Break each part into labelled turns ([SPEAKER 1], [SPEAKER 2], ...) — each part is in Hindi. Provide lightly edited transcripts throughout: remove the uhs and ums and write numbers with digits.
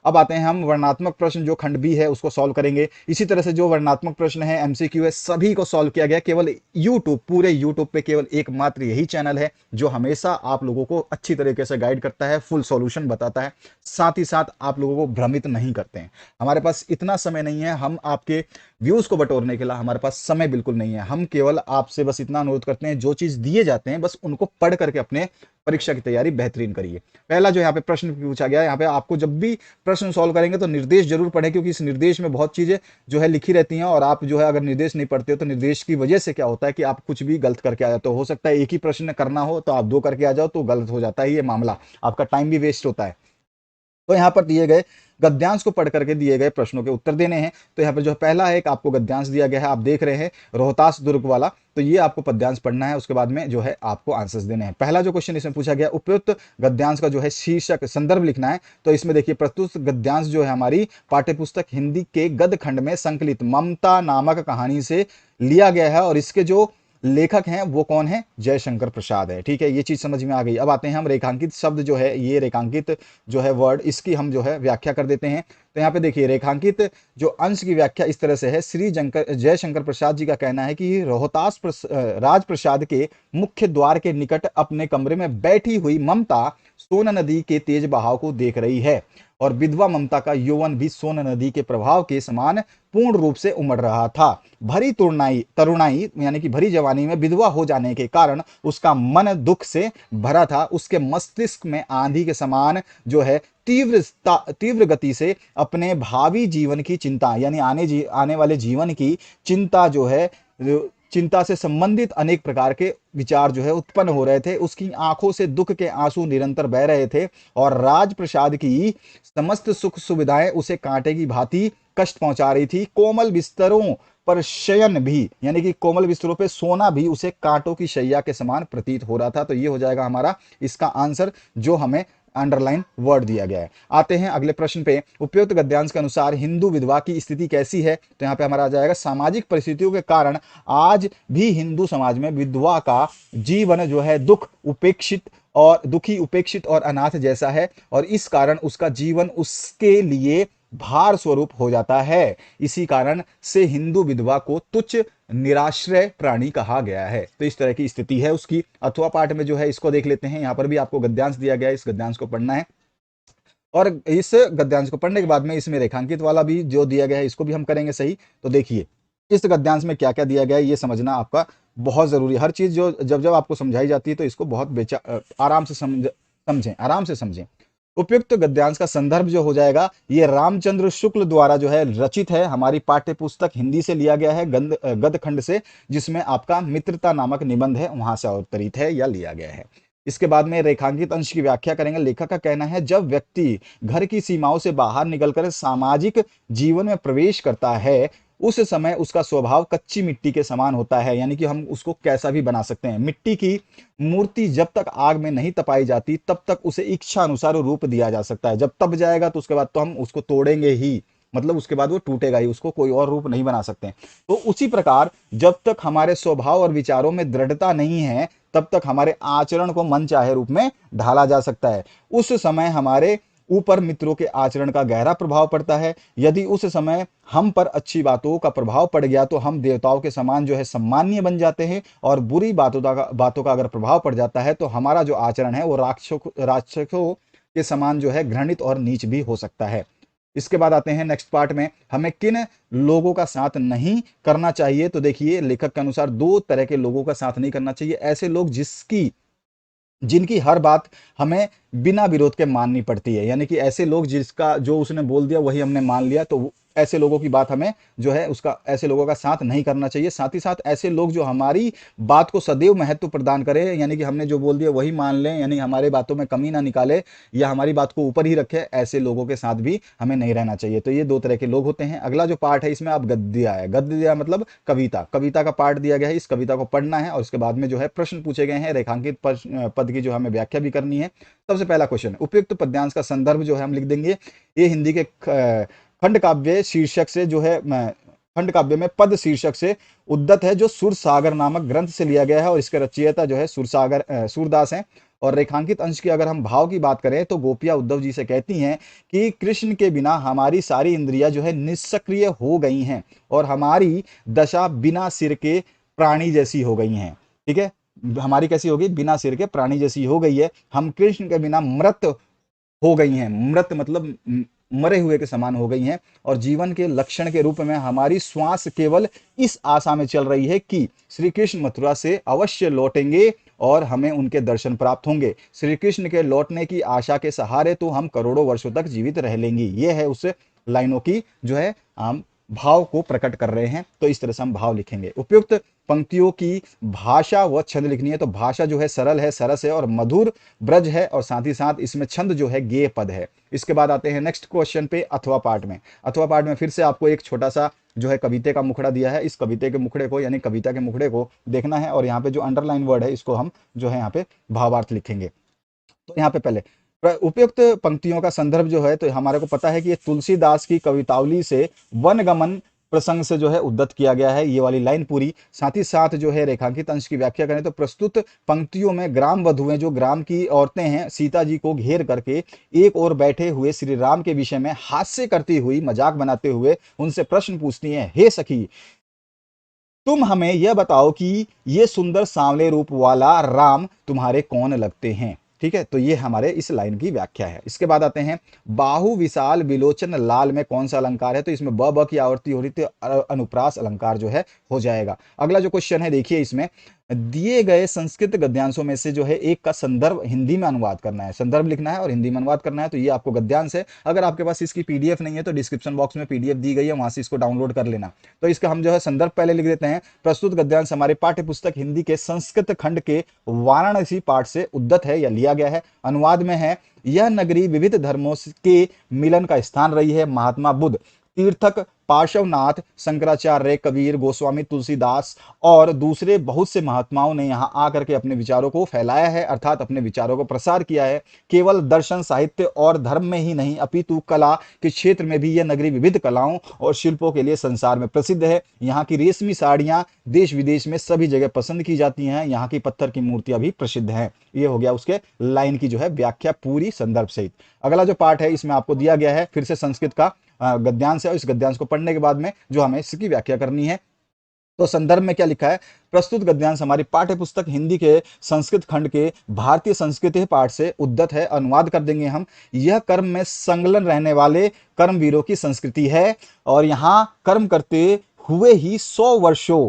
[SPEAKER 1] अब आते हैं हम वर्णनात्मक प्रश्न, जो खंड बी है उसको सॉल्व करेंगे। इसी तरह से जो वर्णनात्मक प्रश्न है, एमसीक्यू है, सभी को सॉल्व किया गया। केवल यूट्यूब, पूरे यूट्यूब पे केवल एकमात्र यही चैनल है जो हमेशा आप लोगों को अच्छी तरीके से गाइड करता है, फुल सॉल्यूशन बताता है, साथ ही साथ आप लोगों को भ्रमित नहीं करते हैं। हमारे पास इतना समय नहीं है, हम आपके व्यूज को बटोरने के लिए हमारे पास समय बिल्कुल नहीं है। हम केवल आपसे बस इतना अनुरोध करते हैं, जो चीज दिए जाते हैं बस उनको पढ़ करके अपने परीक्षा की तैयारी बेहतरीन करिए। पहला जो यहाँ पे प्रश्न पूछा गया है, यहाँ पे आपको जब भी प्रश्न सॉल्व करेंगे तो निर्देश जरूर पढ़ें, क्योंकि इस निर्देश में बहुत चीजें जो है लिखी रहती हैं, और आप जो है अगर निर्देश नहीं पढ़ते हो तो निर्देश की वजह से क्या होता है कि आप कुछ भी गलत करके आ जाते हो सकता है एक ही प्रश्न करना हो तो आप दो करके आ जाओ, तो गलत हो जाता है ये मामला, आपका टाइम भी वेस्ट होता है। तो यहाँ पर दिए गए गद्यांश को पढ़ करके दिए गए प्रश्नों के उत्तर देने हैं। तो यहाँ पर जो पहला है, एक आपको गद्यांश दिया गया है, आप देख रहे हैं रोहतास दुर्ग वाला, तो ये आपको पद्यांश पढ़ना है, उसके बाद में जो है आपको आंसर्स देने हैं। पहला जो क्वेश्चन इसमें पूछा गया, उपयुक्त गद्यांश का जो है शीर्षक संदर्भ लिखना है। तो इसमें देखिए, प्रस्तुत गद्यांश जो है हमारी पाठ्यपुस्तक हिंदी के गद खंड में संकलित ममता नामक कहानी से लिया गया है, और इसके जो लेखक हैं वो कौन है, जयशंकर प्रसाद है। ठीक है, ये चीज समझ में आ गई। अब आते हैं हम रेखांकित शब्द जो है, ये रेखांकित जो है वर्ड, इसकी हम जो है व्याख्या कर देते हैं। तो यहाँ पे देखिए, रेखांकित जो अंश की व्याख्या इस तरह से है। श्री जयशंकर प्रसाद जी का कहना है कि रोहतास राजप्रसाद के मुख्य द्वार के निकट अपने कमरे में बैठी हुई ममता सोन नदी के तेज बहाव को देख रही है, और विधवा ममता का यौवन भी सोन नदी के प्रभाव के समान पूर्ण रूप से उमड़ रहा था। भरी तरुणाई यानी कि भरी जवानी में विधवा हो जाने के कारण उसका मन दुख से भरा था। उसके मस्तिष्क में आंधी के समान जो है तीव्र गति से अपने भावी जीवन की चिंता, यानी आने वाले जीवन की चिंता जो है, चिंता से संबंधित अनेक प्रकार के विचार जो है उत्पन्न हो रहे थे। उसकी आंखों से दुख के आंसू निरंतर बह रहे थे, और राजप्रसाद की समस्त सुख सुविधाएं उसे कांटे की भांति कष्ट पहुंचा रही थी। कोमल बिस्तरों पर शयन भी, यानी कि कोमल बिस्तरों पे सोना भी उसे कांटों की शैया के समान प्रतीत हो रहा था। तो ये हो जाएगा हमारा इसका आंसर, जो हमें अंडरलाइन वर्ड दिया गया है। आते हैं अगले प्रश्न पे। उपयुक्त गद्यांश के अनुसार हिंदू विधवा की स्थिति कैसी है? तो यहाँ पे हमारा आ जाएगा, सामाजिक परिस्थितियों के कारण आज भी हिंदू समाज में विधवा का जीवन जो है दुखी, उपेक्षित और अनाथ जैसा है, और इस कारण उसका जीवन उसके लिए भार स्वरूप हो जाता है। इसी कारण से हिंदू विधवा को तुच्छ निराश्रय प्राणी कहा गया है। तो इस तरह की स्थिति है उसकी। अथवा पाठ में जो है इसको देख लेते हैं। यहाँ पर भी आपको गद्यांश दिया गया है, इस गद्यांश को पढ़ना है, और इस गद्यांश को पढ़ने के बाद में इसमें रेखांकित वाला भी जो दिया गया है इसको भी हम करेंगे सही। तो देखिए, इस गद्यांश में क्या क्या दिया गया है ये समझना आपका बहुत जरूरी है। हर चीज जो जब जब आपको समझाई जाती है तो इसको बहुत आराम से समझें, आराम से समझें। उपयुक्त गद्यांश का संदर्भ जो हो जाएगा, ये रामचंद्र शुक्ल द्वारा जो है रचित है, हमारी पाठ्य पुस्तक हिंदी से लिया गया है, गद खंड से, जिसमें आपका मित्रता नामक निबंध है वहां से अवतरित है या लिया गया है। इसके बाद में रेखांकित अंश की व्याख्या करेंगे। लेखक का कहना है, जब व्यक्ति घर की सीमाओं से बाहर निकलकर सामाजिक जीवन में प्रवेश करता है, उस समय उसका स्वभाव कच्ची मिट्टी के समान होता है, यानी कि हम उसको कैसा भी बना सकते हैं। मिट्टी की मूर्ति जब तक आग में नहीं तपाई जाती तब तक उसे इच्छा अनुसार रूप दिया जा सकता है। जब तप जाएगा तो उसके बाद तो हम उसको तोड़ेंगे ही, मतलब उसके बाद वो टूटेगा ही, उसको कोई और रूप नहीं बना सकते। तो उसी प्रकार जब तक हमारे स्वभाव और विचारों में दृढ़ता नहीं है तब तक हमारे आचरण को मन चाहे रूप में ढाला जा सकता है। उस समय हमारे ऊपर मित्रों के आचरण का गहरा प्रभाव पड़ता है। यदि उस समय हम पर अच्छी बातों का प्रभाव पड़ गया तो हम देवताओं के समान जो है सम्मानीय बन जाते हैं, और बुरी बातों का अगर प्रभाव पड़ जाता है तो हमारा जो आचरण है वो राक्षसों के समान जो है घृणित और नीच भी हो सकता है। इसके बाद आते हैं नेक्स्ट पार्ट में, हमें किन लोगों का साथ नहीं करना चाहिए। तो देखिए, लेखक के अनुसार दो तरह के लोगों का साथ नहीं करना चाहिए। ऐसे लोग जिनकी हर बात हमें बिना विरोध के माननी पड़ती है, यानी कि ऐसे लोग जिसका जो उसने बोल दिया वही हमने मान लिया, तो ऐसे लोगों की बात हमें जो है उसका, ऐसे लोगों का साथ नहीं करना चाहिए। साथ ही साथ ऐसे लोग जो हमारी बात को सदैव महत्व प्रदान करें, यानी कि हमने जो बोल दिया वही मान लें, यानी हमारे बातों में कमी ना निकाले या हमारी बात को ऊपर ही रखे, ऐसे लोगों के साथ भी हमें नहीं रहना चाहिए। तो ये दो तरह के लोग होते हैं। अगला जो पार्ट है इसमें आप गद्य है, गद्य मतलब कविता का पार्ट दिया गया है। इस कविता को पढ़ना है और उसके बाद में जो है प्रश्न पूछे गए हैं, रेखांकित पद की जो हमें व्याख्या भी करनी है। सबसे पहला क्वेश्चन, उपयुक्त पद्यांश का संदर्भ जो है हम लिख देंगे। ये हिंदी के खंड काव्य शीर्षक से जो है, खंड काव्य में पद शीर्षक से उद्धत है, जो सुरसागर नामक ग्रंथ से लिया गया है, और इसके रचयिता जो है सूरदास हैं। और रेखांकित अंश की अगर हम भाव की बात करें तो गोपियां उद्धव जी से कहती हैं कि कृष्ण के बिना हमारी सारी इंद्रियां जो है निष्क्रिय हो गई हैं और हमारी दशा बिना सिर के प्राणी जैसी हो गई हैं। ठीक है, हमारी कैसी होगी? बिना सिर के प्राणी जैसी हो गई है। हम कृष्ण के बिना मृत हो गई हैं। मृत मतलब मरे हुए के समान हो गई हैं। और जीवन के लक्षण के रूप में हमारी श्वास केवल इस आशा में चल रही है कि श्री कृष्ण मथुरा से अवश्य लौटेंगे और हमें उनके दर्शन प्राप्त होंगे। श्री कृष्ण के लौटने की आशा के सहारे तो हम करोड़ों वर्षों तक जीवित रह लेंगे। ये है उस लाइनों की जो है हम भाव को प्रकट कर रहे हैं। तो इस तरह से हम भाव लिखेंगे। उपयुक्त पंक्तियों की भाषा व छंद लिखनी है। तो भाषा जो है सरल है, सरस है और मधुर ब्रज है और साथ ही साथ इसमें छंद जो है गेय पद है। इसके बाद आते हैं नेक्स्ट क्वेश्चन पे, अथवा पाठ में। अथवा पाठ में फिर से आपको एक छोटा सा जो है कविते का मुखड़ा दिया है। इस कविते के मुखड़े को यानी कविता के मुखड़े को देखना है और यहाँ पे जो अंडरलाइन वर्ड है इसको हम जो है यहाँ पे भावार्थ लिखेंगे। तो यहाँ पे पहले उपयुक्त पंक्तियों का संदर्भ जो है तो हमारे को पता है कि ये तुलसीदास की कवितावली से वनगमन प्रसंग से जो है उद्धत किया गया है, ये वाली लाइन पूरी। साथ ही साथ जो है रेखांकित अंश की व्याख्या करें तो प्रस्तुत पंक्तियों में ग्राम वधुएं, जो ग्राम की औरतें हैं, सीता जी को घेर करके एक और बैठे हुए श्री राम के विषय में हास्य करती हुई, मजाक बनाते हुए उनसे प्रश्न पूछती हैं, हे सखी तुम हमें यह बताओ कि ये सुंदर सांवले रूप वाला राम तुम्हारे कौन लगते हैं। ठीक है, तो ये हमारे इस लाइन की व्याख्या है। इसके बाद आते हैं बाहु विशाल विलोचन लाल में कौन सा अलंकार है। तो इसमें ब की आवर्ती हो रही थी, अनुप्रास अलंकार जो है हो जाएगा। अगला जो क्वेश्चन है देखिए, इसमें दिए गए संस्कृत गद्यांशों में से जो है एक का संदर्भ हिंदी में अनुवाद करना है। संदर्भ लिखना है और हिंदी में अनुवाद करना है। तो ये आपको गद्यांश है। अगर आपके पास इसकी पीडीएफ नहीं है तो डिस्क्रिप्शन बॉक्स में पीडीएफ दी गई है, वहां से इसको डाउनलोड कर लेना। तो इसका हम जो है संदर्भ पहले लिख देते हैं। प्रस्तुत गद्यांश हमारे पाठ्य पुस्तक हिंदी के संस्कृत खंड के वाराणसी पाठ से उद्धत है या लिया गया है। अनुवाद में है, यह नगरी विविध धर्मों के मिलन का स्थान रही है। महात्मा बुद्ध, तीर्थक, पार्श्वनाथ, शंकराचार्य, कबीर, गोस्वामी तुलसीदास और दूसरे बहुत से महात्माओं ने यहाँ आकर के अपने विचारों को फैलाया है, अर्थात अपने विचारों को प्रसार किया है। केवल दर्शन, साहित्य और धर्म में ही नहीं अपितु कला के क्षेत्र में भी यह नगरी विविध कलाओं और शिल्पों के लिए संसार में प्रसिद्ध है। यहाँ की रेशमी साड़ियाँ देश विदेश में सभी जगह पसंद की जाती हैं। यहाँ की पत्थर की मूर्तियां भी प्रसिद्ध हैं। ये हो गया उसके लाइन की जो है व्याख्या पूरी संदर्भ सहित। अगला जो पार्ट है इसमें आपको दिया गया है फिर से संस्कृत का गद्यांश है और इस गद्यांश को पढ़ने के बाद में जो हमें इसकी व्याख्या करनी है। तो संदर्भ में क्या लिखा है, प्रस्तुत गद्यांश हमारी पाठ्य पुस्तक हिंदी के संस्कृत खंड के भारतीय संस्कृति पाठ से उद्धत है। अनुवाद कर देंगे हम, यह कर्म में संलग्न रहने वाले कर्मवीरों की संस्कृति है और यहाँ कर्म करते हुए ही 100 वर्षों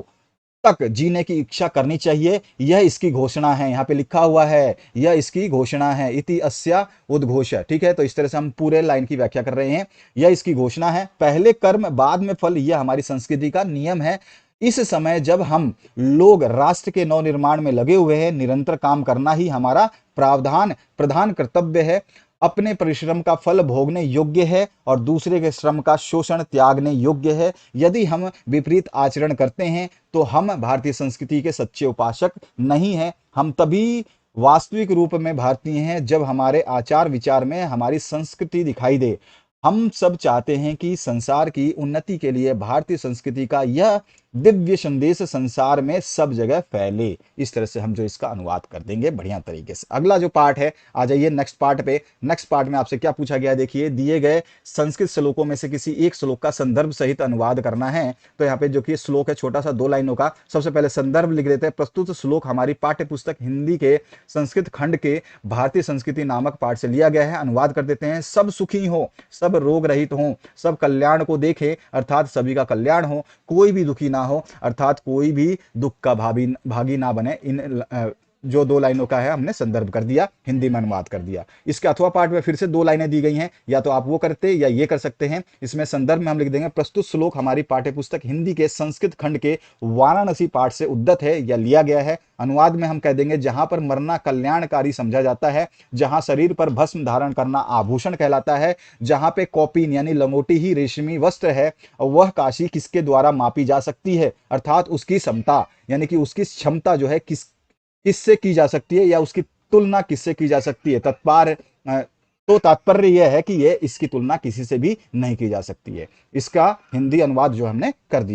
[SPEAKER 1] तक जीने की इच्छा करनी चाहिए। यह इसकी घोषणा है। यहाँ पे लिखा हुआ है यह इसकी घोषणा है, इति अस्या उद्घोष। ठीक है, तो इस तरह से हम पूरे लाइन की व्याख्या कर रहे हैं। यह इसकी घोषणा है, पहले कर्म बाद में फल, यह हमारी संस्कृति का नियम है। इस समय जब हम लोग राष्ट्र के नवनिर्माण में लगे हुए हैं, निरंतर काम करना ही हमारा प्रधान कर्तव्य है। अपने परिश्रम का फल भोगने योग्य है और दूसरे के श्रम का शोषण त्यागने योग्य है। यदि हम विपरीत आचरण करते हैं तो हम भारतीय संस्कृति के सच्चे उपासक नहीं हैं। हम तभी वास्तविक रूप में भारतीय हैं जब हमारे आचार विचार में हमारी संस्कृति दिखाई दे। हम सब चाहते हैं कि संसार की उन्नति के लिए भारतीय संस्कृति का यह दिव्य संदेश संसार में सब जगह फैले। इस तरह से हम जो इसका अनुवाद कर देंगे बढ़िया तरीके से। अगला जो पार्ट है, आ जाइए नेक्स्ट पार्ट पे। नेक्स्ट पार्ट में आपसे क्या पूछा गया, देखिए दिए गए संस्कृत श्लोकों में से किसी एक श्लोक का संदर्भ सहित अनुवाद करना है। तो यहाँ पे जो कि श्लोक है छोटा सा 2 लाइनों का, सबसे पहले संदर्भ लिख देते हैं। प्रस्तुत श्लोक हमारी पाठ्य पुस्तक हिंदी के संस्कृत खंड के भारतीय संस्कृति नामक पाठ से लिया गया है। अनुवाद कर देते हैं, सब सुखी हो, सब रोग रहित हो, सब कल्याण को देखे अर्थात सभी का कल्याण हो, कोई भी दुखी ना हो अर्थात कोई भी दुख का भागी ना बने। इन जो 2 लाइनों का है हमने संदर्भ कर दिया, हिंदी में अनुवाद कर दिया। इसके अथवा पाठ में फिर से 2 लाइनें दी गई हैं, या तो आप वो करते या ये कर सकते हैं। इसमें संदर्भ में हम लिख देंगे, प्रस्तुत श्लोक हमारी पाठ्य पुस्तक हिंदी के संस्कृत खंड के वाराणसी पाठ से उद्धत है या लिया गया है। अनुवाद में हम कह देंगे, जहां पर मरना कल्याणकारी समझा जाता है, जहां शरीर पर भस्म धारण करना आभूषण कहलाता है, जहां पे कौपीन यानी लंगोटी ही रेशमी वस्त्र है, वह काशी किसके द्वारा मापी जा सकती है अर्थात उसकी क्षमता यानी कि उसकी क्षमता जो है किससे की जा सकती है या उसकी तुलना किससे की जा सकती है। तो तात्पर्य यह है कि इसकी तुलना किसी से भी नहीं की जा सकती है। इसका हिंदी अनुवाद जो हमने कर दिया।